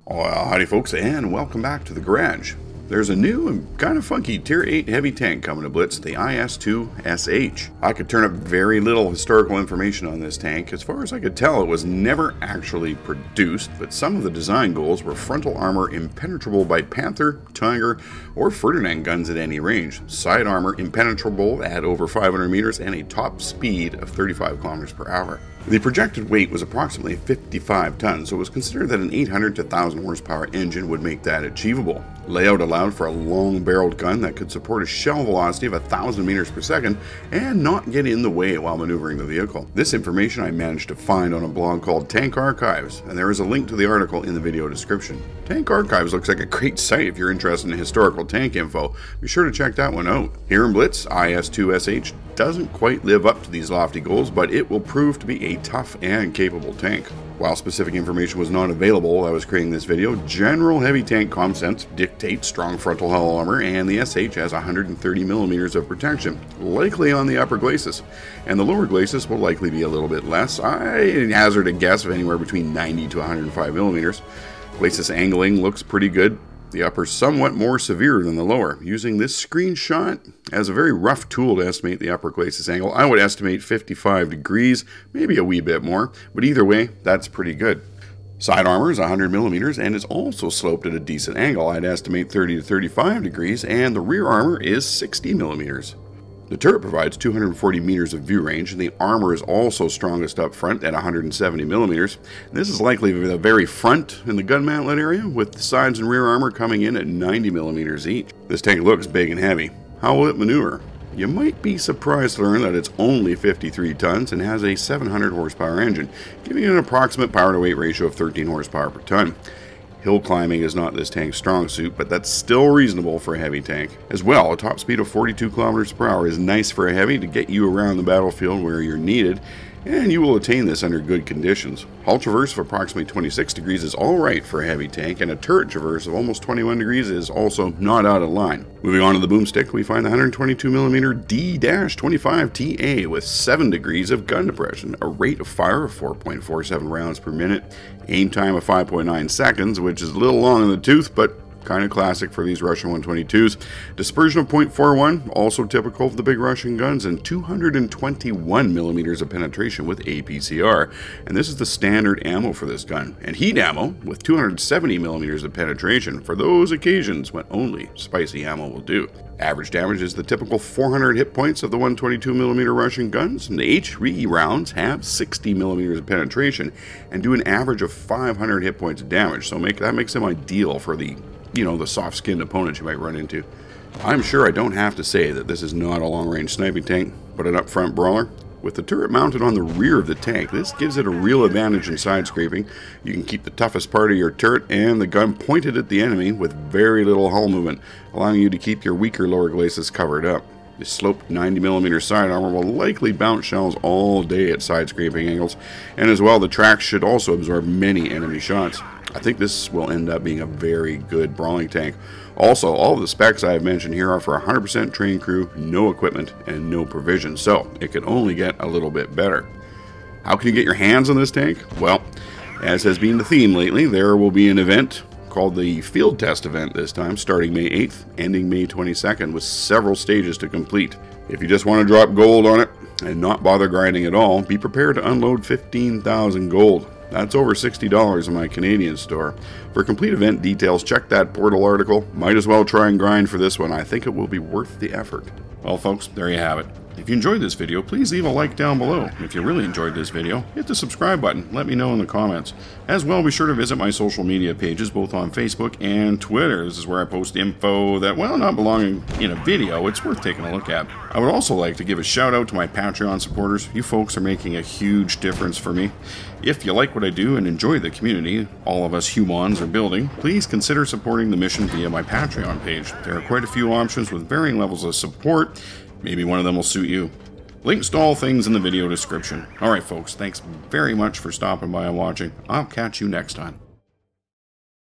Well, howdy folks, and welcome back to the garage. There's a new and kind of funky Tier 8 heavy tank coming to Blitz, the IS-2Sh. I could turn up very little historical information on this tank. As far as I could tell, it was never actually produced, but some of the design goals were frontal armor impenetrable by Panther, Tiger, or Ferdinand guns at any range, side armor impenetrable at over 500 meters, and a top speed of 35 kilometers per hour. The projected weight was approximately 55 tons, so it was considered that an 800 to 1000 horsepower engine would make that achievable. Layout allowed for a long-barreled gun that could support a shell velocity of 1000 meters per second and not get in the way while maneuvering the vehicle. This information I managed to find on a blog called Tank Archives, and there is a link to the article in the video description. Tank Archives looks like a great site if you're interested in historical tank info. Be sure to check that one out. Here in Blitz, IS-2Sh doesn't quite live up to these lofty goals, but it will prove to be a tough and capable tank. While specific information was not available while I was creating this video, general heavy tank comm sense dictates strong frontal hull armor, and the SH has 130 millimeters of protection, likely on the upper glacis, and the lower glacis will likely be a little bit less. I hazard a guess of anywhere between 90 to 105 millimeters. Glacis angling looks pretty good. The upper somewhat more severe than the lower. Using this screenshot as a very rough tool to estimate the upper glacis angle, I would estimate 55 degrees, maybe a wee bit more, but either way, that's pretty good. Side armor is 100 millimeters and is also sloped at a decent angle. I'd estimate 30 to 35 degrees, and the rear armor is 60 millimeters. The turret provides 240 meters of view range, and the armor is also strongest up front at 170 millimeters. This is likely the very front in the gun mantlet area, with the sides and rear armor coming in at 90 millimeters each. This tank looks big and heavy. How will it maneuver? You might be surprised to learn that it's only 53 tons and has a 700 horsepower engine, giving it an approximate power to weight ratio of 13 horsepower per ton. Hill climbing is not this tank's strong suit, but that's still reasonable for a heavy tank. As well, a top speed of 42 kilometers per hour is nice for a heavy to get you around the battlefield where you're needed, and you will attain this under good conditions. Hull traverse of approximately 26 degrees is alright for a heavy tank, and a turret traverse of almost 21 degrees is also not out of line. Moving on to the boomstick, we find the 122mm D-25TA with 7 degrees of gun depression, a rate of fire of 4.47 rounds per minute, aim time of 5.9 seconds, which is a little long in the tooth, but kind of classic for these Russian 122s. Dispersion of 0.41, also typical of the big Russian guns, and 221 millimeters of penetration with APCR. And this is the standard ammo for this gun. And heat ammo with 270 millimeters of penetration for those occasions when only spicy ammo will do. Average damage is the typical 400 hit points of the 122mm Russian guns, and the HE rounds have 60 millimeters of penetration and do an average of 500 hit points of damage, so that makes them ideal for the soft-skinned opponents you might run into. I'm sure I don't have to say that this is not a long-range sniping tank, but an up-front brawler. With the turret mounted on the rear of the tank, this gives it a real advantage in side scraping. You can keep the toughest part of your turret and the gun pointed at the enemy with very little hull movement, allowing you to keep your weaker lower glacis covered up. The sloped 90mm side armor will likely bounce shells all day at side scraping angles, and as well, the tracks should also absorb many enemy shots. I think this will end up being a very good brawling tank. Also, all of the specs I have mentioned here are for 100% trained crew, no equipment, and no provisions, so it can only get a little bit better. How can you get your hands on this tank? Well, as has been the theme lately, there will be an event called the Field Test event this time, starting May 8th, ending May 22nd, with several stages to complete. If you just want to drop gold on it and not bother grinding at all, be prepared to unload 15,000 gold. That's over $60 in my Canadian store. For complete event details, check that portal article. Might as well try and grind for this one. I think it will be worth the effort. Well, folks, there you have it. If you enjoyed this video, please leave a like down below. If you really enjoyed this video, hit the subscribe button. Let me know in the comments. As well, be sure to visit my social media pages, both on Facebook and Twitter. This is where I post info that, well, not belonging in a video, it's worth taking a look at. I would also like to give a shout out to my Patreon supporters. You folks are making a huge difference for me. If you like what I do and enjoy the community all of us humans are building, please consider supporting the mission via my Patreon page. There are quite a few options with varying levels of support. Maybe one of them will suit you. Links to all things in the video description. Alright folks, thanks very much for stopping by and watching. I'll catch you next time.